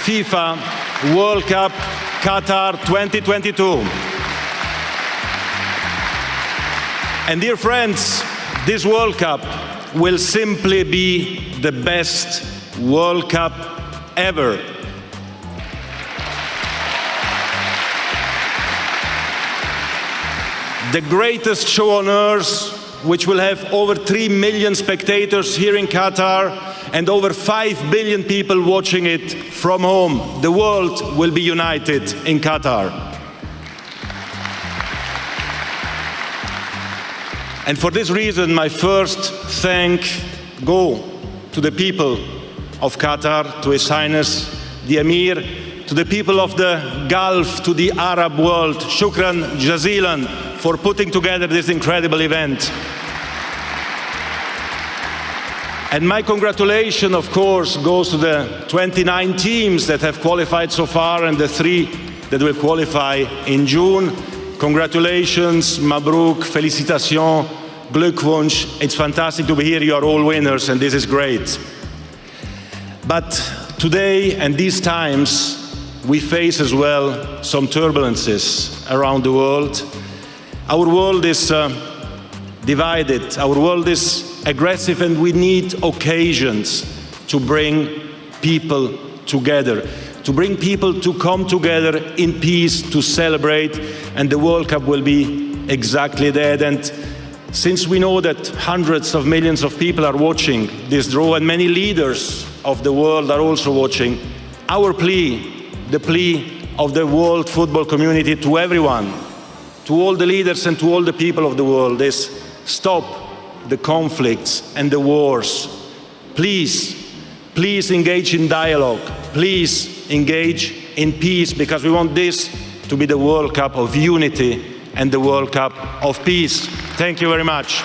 FIFA World Cup Qatar 2022. And dear friends, this World Cup will simply be the best World Cup ever. The greatest show on earth, which will have over 3 million spectators here in Qatar and over 5 billion people watching it from home. The world will be united in Qatar. And for this reason, my first thank go to the people of Qatar, to His Highness the Emir, to the people of the Gulf, to the Arab world. Shukran jazilan for putting together this incredible event. And my congratulations, of course, goes to the 29 teams that have qualified so far and the 3 that will qualify in June. Congratulations, Mabruk, Félicitations, Glückwunsch. It's fantastic to be here. You are all winners, and this is great. But today and these times, we face as well some turbulences around the world. Our world is divided. Our world is aggressive, and we need occasions to bring people together, to bring people to come together in peace, to celebrate, and the World Cup will be exactly that. And since we know that hundreds of millions of people are watching this draw, and many leaders of the world are also watching, our plea, the plea of the world football community to everyone, to all the leaders and to all the people of the world is stop the conflicts and the wars. Please, please engage in dialogue. Please engage in peace, because we want this to be the World Cup of unity and the World Cup of peace. Thank you very much.